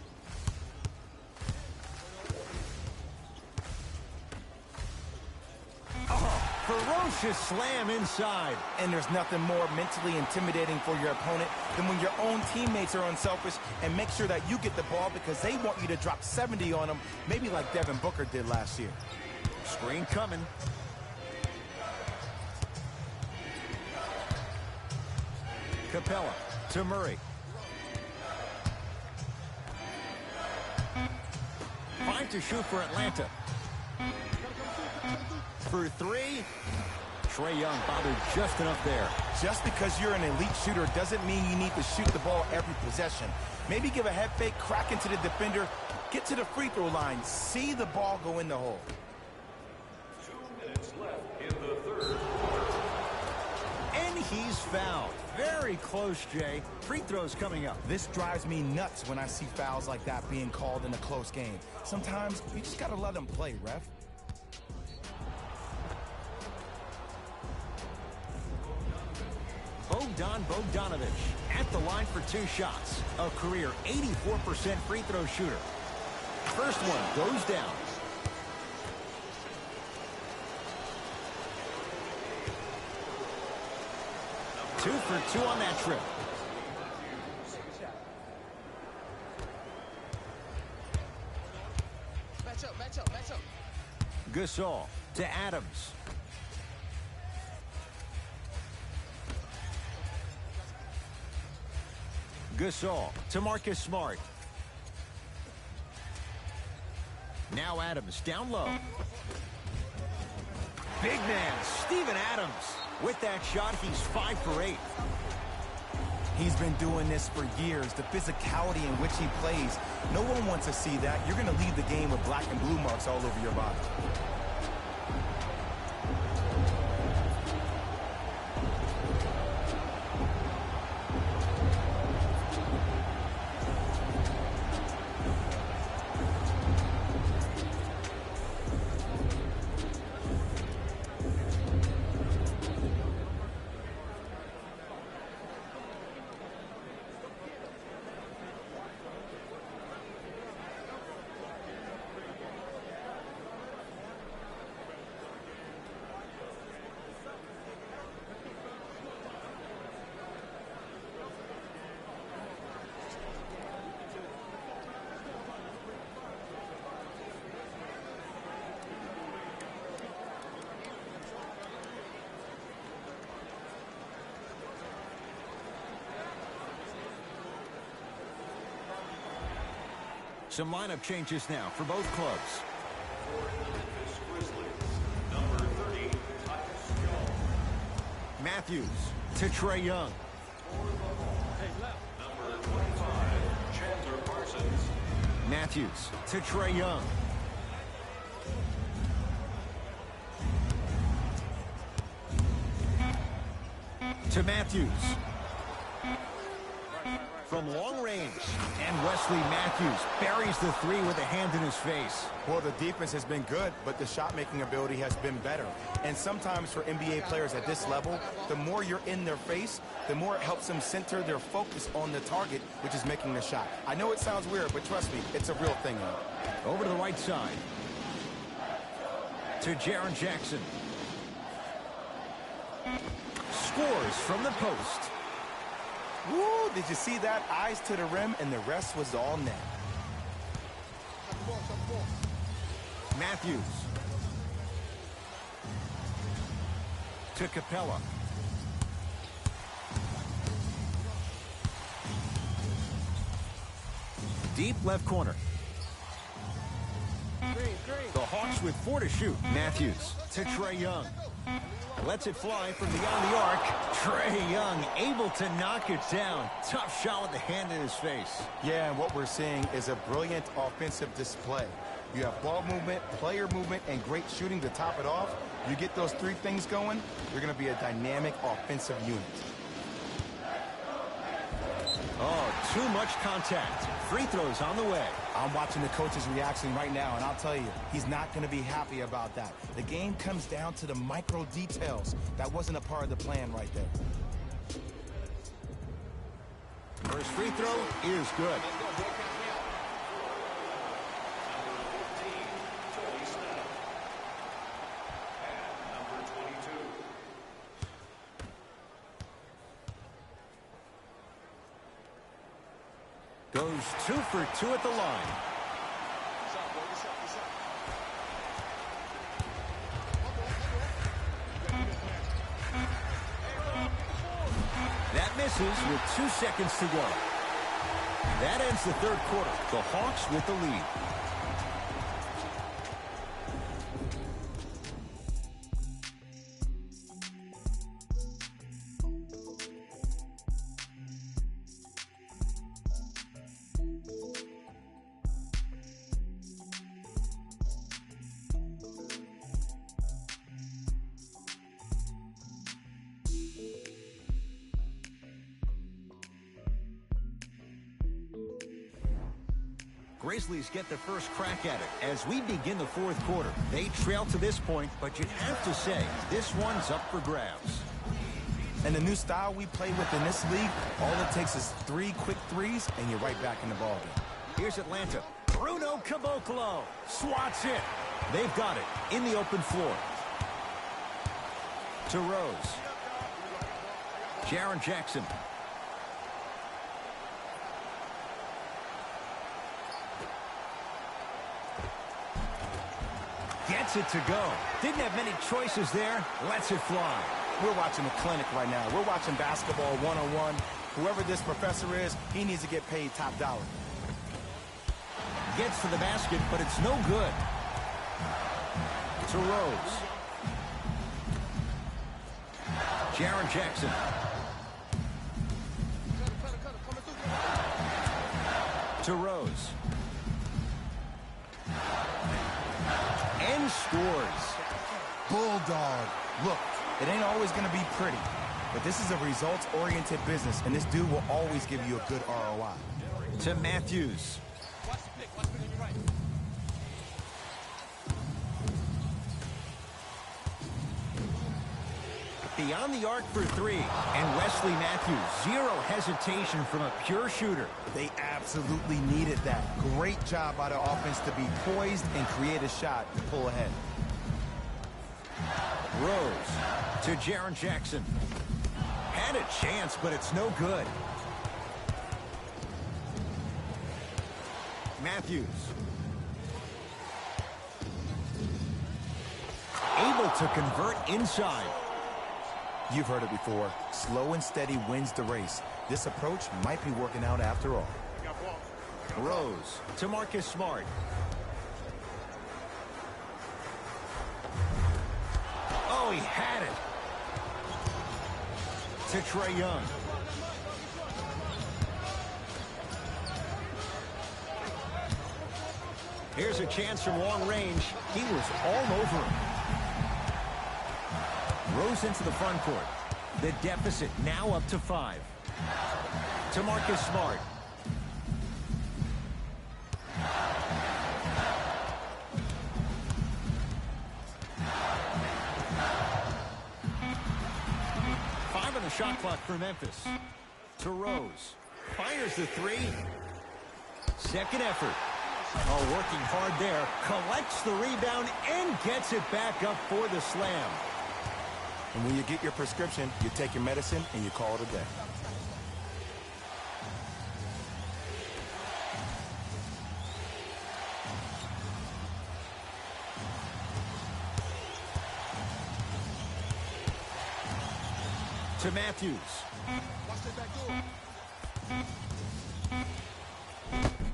Oh, ferocious slam inside. And there's nothing more mentally intimidating for your opponent than when your own teammates are unselfish and make sure that you get the ball because they want you to drop 70 on them, maybe like Devin Booker did last year. Screen coming. Capella to Murray. 5 to shoot for Atlanta. For 3. Trae Young bothered just enough there. Just because you're an elite shooter doesn't mean you need to shoot the ball every possession. Maybe give a head fake, crack into the defender, get to the free throw line, see the ball go in the hole. 2 minutes left in the third quarter. And he's fouled. Very close, Jay. Free throws coming up. This drives me nuts when I see fouls like that being called in a close game. Sometimes you just gotta let them play, ref. Bogdan Bogdanović at the line for 2 shots. A career 84% free throw shooter. First one goes down. Two for 2 on that trip. Match up. Gasol To Adams. Gasol to Marcus Smart. Now Adams down low. Big man, Steven Adams. With that shot, he's 5 for 8. He's been doing this for years. The physicality in which he plays, no one wants to see that. You're going to leave the game with black and blue marks all over your body. Some lineup changes now for both clubs. For the Memphis Grizzlies, number 30, Tyus Jones. Matthews to Trae Young. For the Hawks, number 25, Chandler Parsons. Matthews to Trae Young. To Matthews. From long range. And Wesley Matthews buries the three with a hand in his face. Well, the defense has been good, but the shot-making ability has been better. And sometimes for NBA players at this level, the more you're in their face, the more it helps them center their focus on the target, which is making the shot. I know it sounds weird, but trust me, it's a real thing. Over to the right side. To Jaren Jackson. Scores from the post. Woo, did you see that? Eyes to the rim, and the rest was all net. Matthews. To Capella. Deep left corner. The Hawks with 4 to shoot. Matthews to Trae Young. Lets it fly from beyond the arc. Trae Young able to knock it down. Tough shot with the hand in his face. Yeah, and what we're seeing is a brilliant offensive display. You have ball movement, player movement, and great shooting to top it off. You get those 3 things going, you're going to be a dynamic offensive unit. Oh, too much contact. Free throws on the way. I'm watching the coach's reaction right now, and I'll tell you, he's not going to be happy about that. The game comes down to the micro details. That wasn't a part of the plan right there. First free throw is good. Goes 2 for 2 at the line. That misses with 2 seconds to go. That ends the third quarter. The Hawks with the lead. Grizzlies get the first crack at it as we begin the fourth quarter. They trail to this point, but you'd have to say this one's up for grabs. And the new style we play with in this league, all it takes is 3 quick threes, and you're right back in the ballgame. Here's Atlanta. Bruno Caboclo swats it. They've got it in the open floor. To Rose. Jaren Jackson. Gets gets it to go. Didn't have many choices there. Lets it fly. We're watching a clinic right now. We're watching basketball one-on-one. Whoever this professor is, he needs to get paid top dollar. Gets to the basket, but it's no good. To Rose. Jaren Jackson. To Rose. And scores. Bulldog. Look, it ain't always going to be pretty, but this is a results-oriented business, and this dude will always give you a good ROI. To Matthews. Beyond the arc for three, and Wesley Matthews, zero hesitation from a pure shooter. They absolutely needed that. Great job by the offense to be poised and create a shot to pull ahead. Rose to Jaren Jackson. Had a chance, but it's no good. Matthews. Able to convert inside. You've heard it before. Slow and steady wins the race. This approach might be working out after all. Rose to Marcus Smart. Oh, he had it. To Trae Young. Here's a chance from long range. He was all over him. Rose into the front court. The deficit now up to 5. To Marcus Smart. On the shot clock for Memphis. To Rose. Fires the three. Second effort. Oh, working hard there. Collects the rebound and gets it back up for the slam. And when you get your prescription, you take your medicine and you call it a day. To Matthews.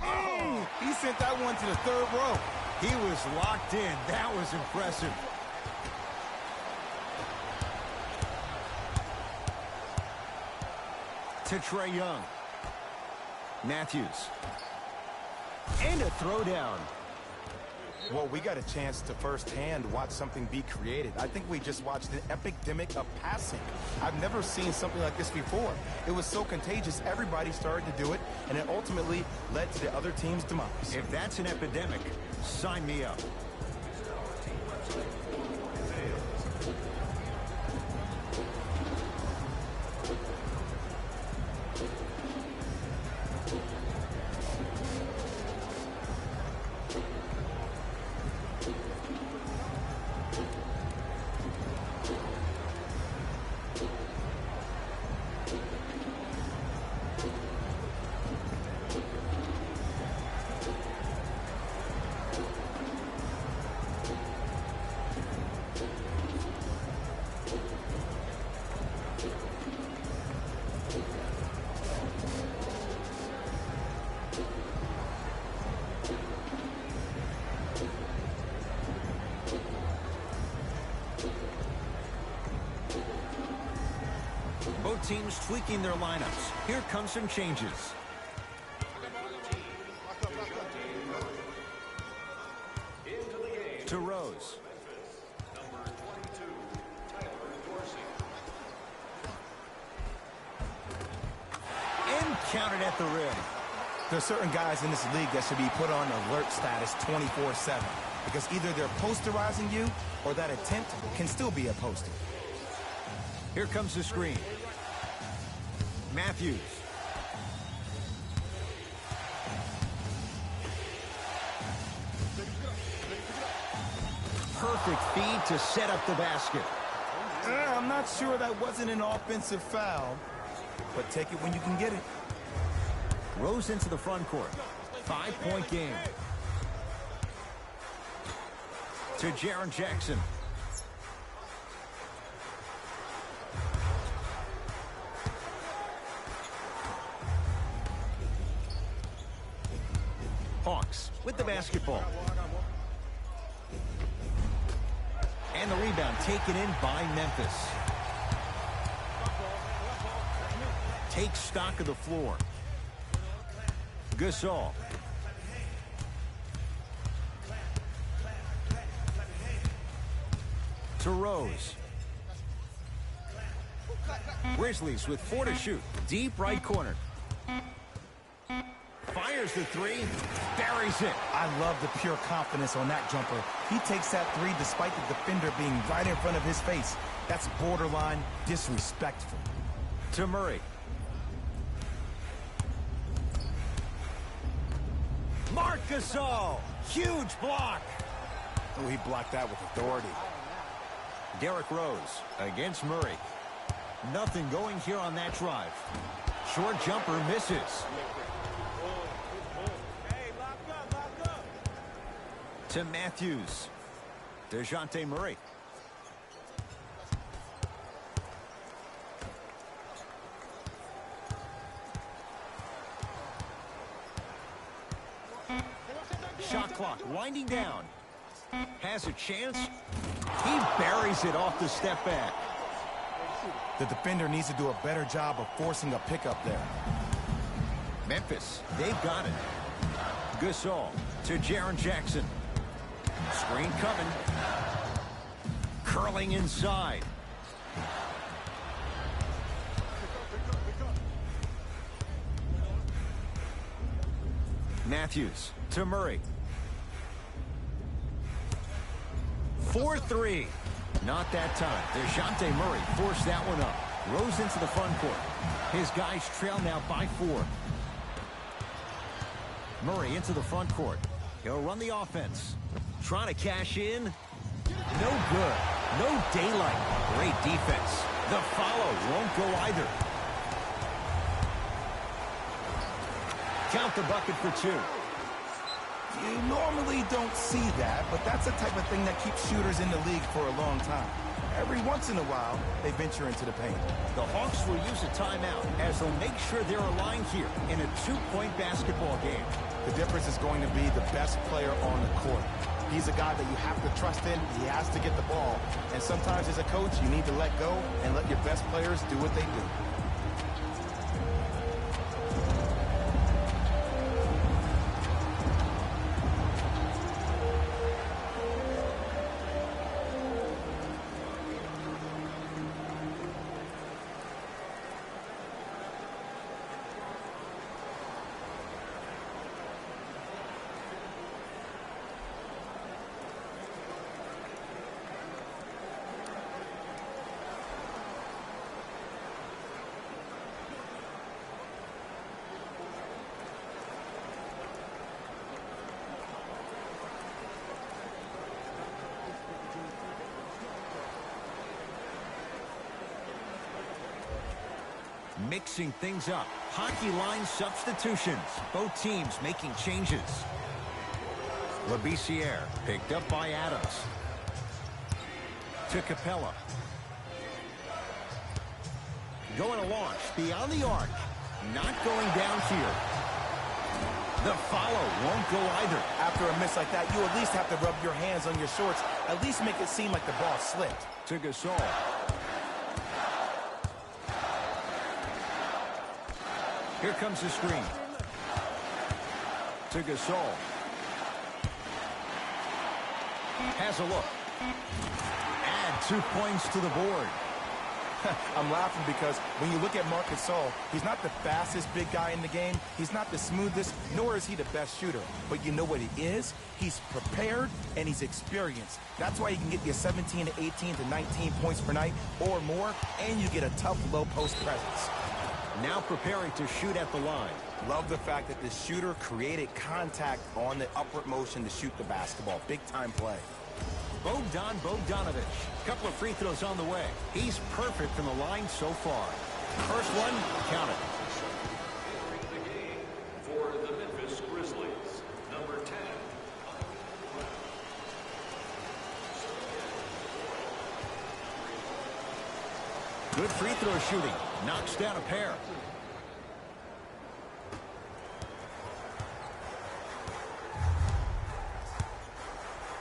Oh, he sent that one to the third row. He was locked in. That was impressive. To Trae Young. Matthews. And a throwdown. Well, we got a chance to firsthand watch something be created. I think we just watched an epidemic of passing. I've never seen something like this before. It was so contagious, everybody started to do it, and it ultimately led to the other team's demise. If that's an epidemic, sign me up. Both teams tweaking their lineups. Here comes some changes. To Rose. And counted at the rim. There's certain guys in this league that should be put on alert status 24/7 because either they're posterizing you or that attempt can still be a poster. Here comes the screen. Matthews. Perfect feed to set up the basket. I'm not sure that wasn't an offensive foul, but take it when you can get it. Rose into the front court. 5-point game. to Jaren Jackson. Hawks with the basketball. And the rebound taken in by Memphis. Takes stock of the floor. Gasol. To Rose. Grizzlies with 4 to shoot. Deep right corner. Fires the three. Buries it. I love the pure confidence on that jumper. He takes that three despite the defender being right in front of his face. That's borderline disrespectful. To Murray. Marc Gasol. Huge block. Oh, he blocked that with authority. Derrick Rose against Murray. Nothing going here on that drive. Short jumper misses. To Matthews. DeJounte Murray. Shot clock winding down. Has a chance. He buries it off the step back. The defender needs to do a better job of forcing a pickup there. Memphis, they've got it. Gasol to Jaren Jackson. Screen coming. Curling inside. Matthews to Murray. 4-3. Not that time. DeJounte Murray forced that one up. Rose into the front court. His guys trail now by 4. Murray into the front court. He'll run the offense. Trying to cash in. No good. No daylight. Great defense. The follow won't go either. Count the bucket for 2. You normally don't see that, but that's the type of thing that keeps shooters in the league for a long time. Every once in a while, they venture into the paint. The Hawks will use a timeout as they'll make sure they're aligned here in a 2-point basketball game. The difference is going to be the best player on the court. He's a guy that you have to trust in. He has to get the ball. And sometimes as a coach, you need to let go and let your best players do what they do. Mixing things up. Hockey line substitutions. Both teams making changes. Labissiere picked up by Adams. To Capella. Going to launch beyond the arc. Not going down here. The follow won't go either. After a miss like that, you at least have to rub your hands on your shorts. At least make it seem like the ball slipped. To Gasol. Here comes the screen. To Gasol. Has a look. Add 2 points to the board. I'm laughing because when you look at Marc Gasol, he's not the fastest big guy in the game. He's not the smoothest, nor is he the best shooter. But you know what he is? He's prepared and he's experienced. That's why he can get you 17 to 18 to 19 points per night or more, and you get a tough low post presence. Now preparing to shoot at the line. Love the fact that the shooter created contact on the upward motion to shoot the basketball. Big time play. Bogdanovich. Couple of free throws on the way. He's perfect from the line so far. First one, count it. Entering the game for the Memphis Grizzlies, number 10. free throw shooting. Knocks down a pair.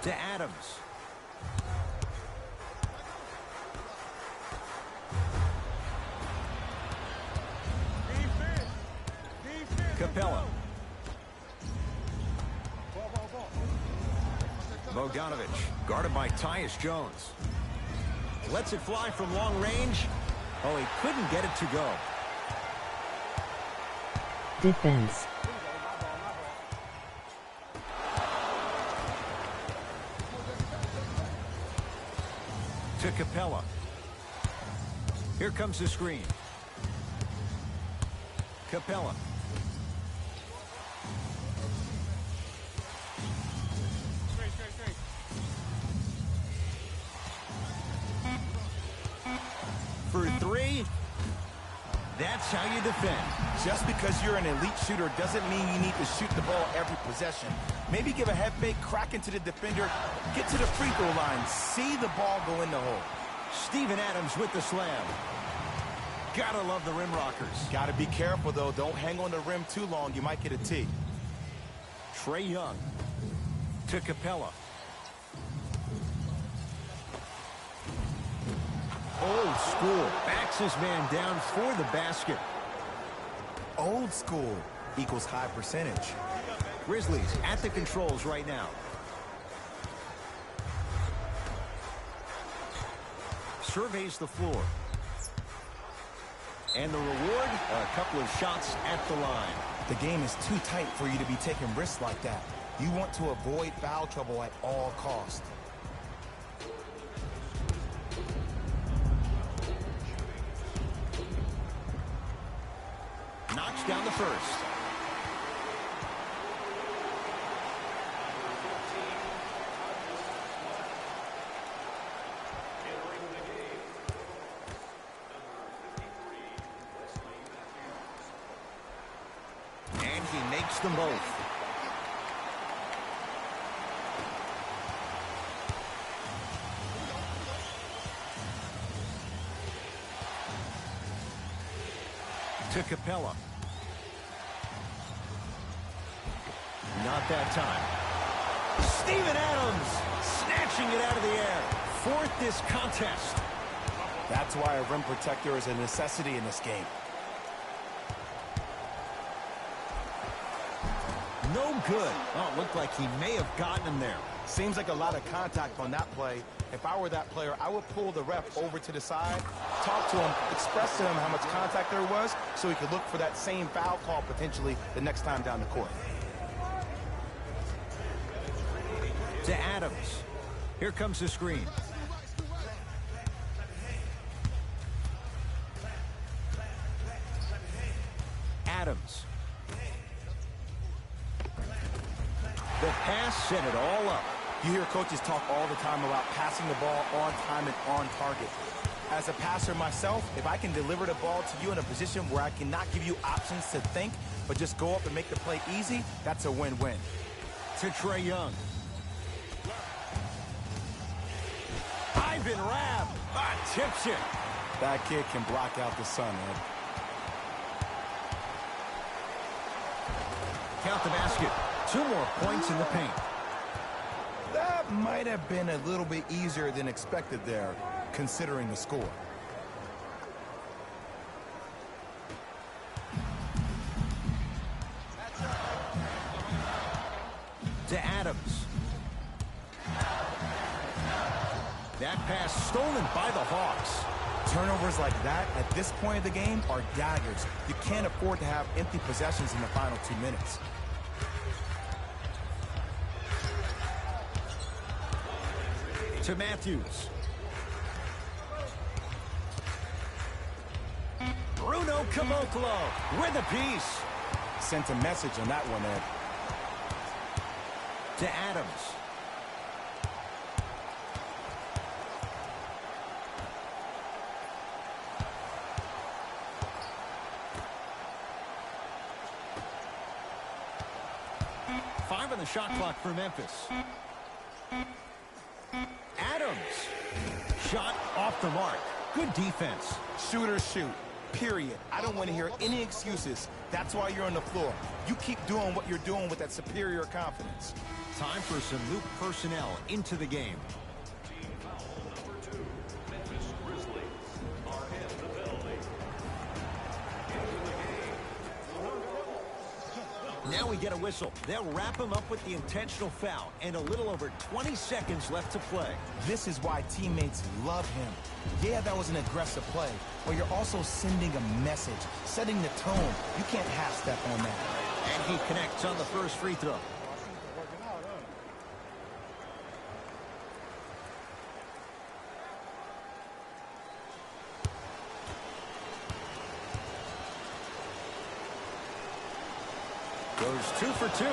To Adams. Capella. Bogdanovich, guarded by Tyus Jones. Lets it fly from long range. Oh, he couldn't get it to go. Defense. To Capella. Here comes the screen. Capella. For three. That's how you defend. Just because you're an elite shooter doesn't mean you need to shoot the ball every possession. Maybe give a head fake, crack into the defender, get to the free throw line, see the ball go in the hole. Steven Adams with the slam. Gotta love the rim rockers. Gotta be careful, though. Don't hang on the rim too long. You might get a tee. Trae Young. To Capella. Old school. Backs his man down for the basket. Old school equals high percentage. Grizzlies at the controls right now. Surveys the floor. And the reward, a couple of shots at the line. The game is too tight for you to be taking risks like that. You want to avoid foul trouble at all costs. Knocks down the first. And he makes them both. To Capella. Not that time. Steven Adams snatching it out of the air. Fourth this contest. That's why a rim protector is a necessity in this game. No good. Oh, it looked like he may have gotten him there. Seems like a lot of contact on that play. If I were that player, I would pull the ref over to the side, talk to him, express to him how much contact there was so he could look for that same foul call potentially the next time down the court. To Adams. Here comes the screen. Adams. The pass set it all up. You hear coaches talk all the time about passing the ball on time and on target. As a passer myself, if I can deliver the ball to you in a position where I cannot give you options to think, but just go up and make the play easy, that's a win-win. To Trae Young. Ivan Rabb. Tips it. That kid can block out the sun, Ed. Count the basket. 2 more points in the paint. That might have been a little bit easier than expected there, considering the score. To Adams. That pass stolen by the Hawks. Turnovers like that at this point of the game are daggers. You can't afford to have empty possessions in the final 2 minutes. To Matthews. Bruno Caboclo with a piece. Sent a message on that one, Ed. To Adams. Five on the shot clock for Memphis. Adams. Shot off the mark. Good defense. Shooters shoot, period. I don't want to hear any excuses. That's why you're on the floor. You keep doing what you're doing with that superior confidence. Time for some new personnel into the game. Team foul number 2. Memphis Grizzlies are in the penalty. Into the game. Now we get a whistle. They'll wrap him up with the intentional foul and a little over 20 seconds left to play. This is why teammates love him. Yeah, that was an aggressive play, but you're also sending a message, setting the tone. You can't half-step on that. And he connects on the first free throw. Goes 2 for 2.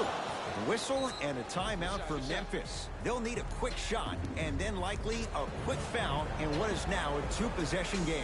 Whistle and a timeout for Memphis. They'll need a quick shot and then likely a quick foul in what is now a 2-possession game.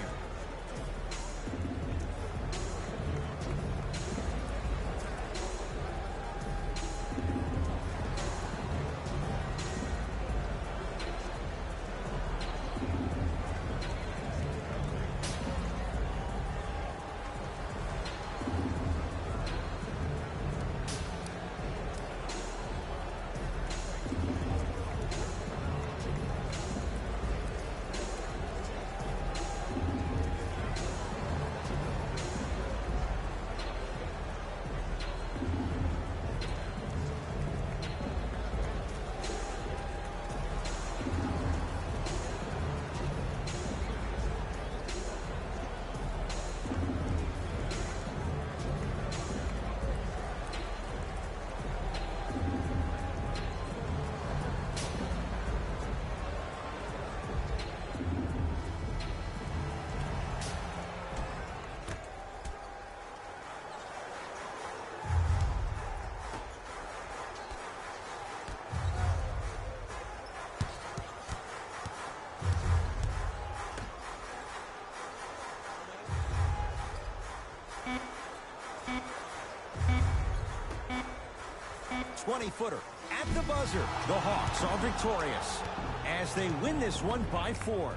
Footer at the buzzer. The Hawks are victorious as they win this one by 4.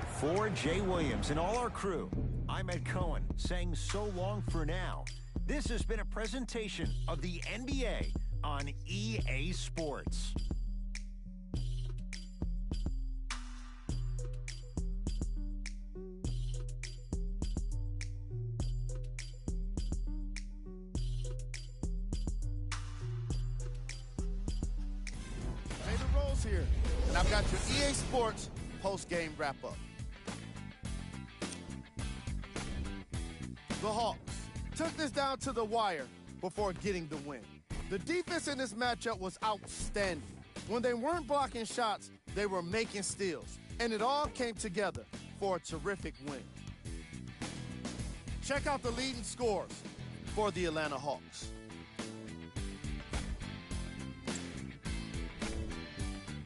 For Jay Williams and all our crew, I'm Ed Cohen saying so long for now. This has been a presentation of the NBA on EA Sports. Here, and I've got your EA Sports post-game wrap-up. The Hawks took this down to the wire before getting the win. The defense in this matchup was outstanding. When they weren't blocking shots, they were making steals, and it all came together for a terrific win. Check out the leading scores for the Atlanta Hawks.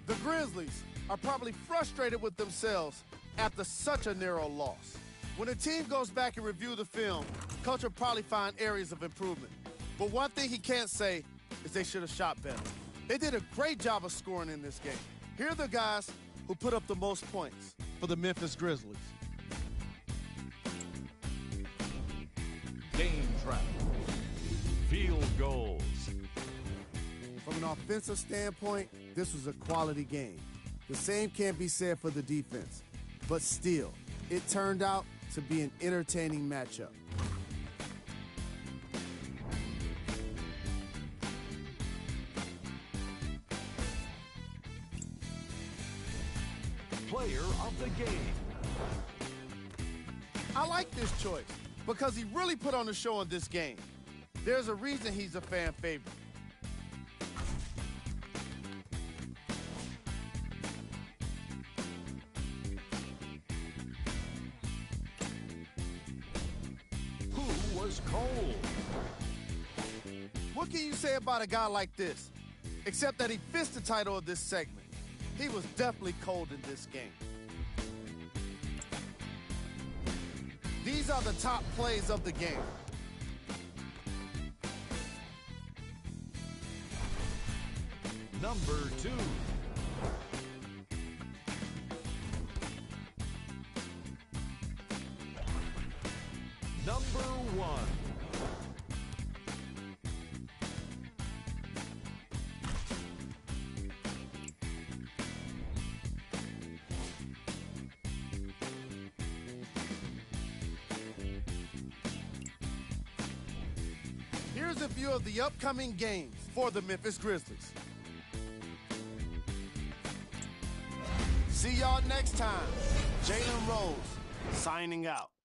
The Grizzlies are probably frustrated with themselves after such a narrow loss. When a team goes back and review the film, coach will probably find areas of improvement. But one thing he can't say is they should have shot better. They did a great job of scoring in this game. Here are the guys who put up the most points for the Memphis Grizzlies. Game trap. Field goals. From an offensive standpoint, this was a quality game. The same can't be said for the defense. But still, it turned out to be an entertaining matchup. Player of the game. I like this choice because he really put on the show in this game. There's a reason he's a fan favorite. Who was cold? What can you say about a guy like this? Except that he fits the title of this segment. He was definitely cold in this game. These are the top plays of the game. Number 2. here's a view of the upcoming games for the Memphis Grizzlies. See y'all next time. Jalen Rose, signing out.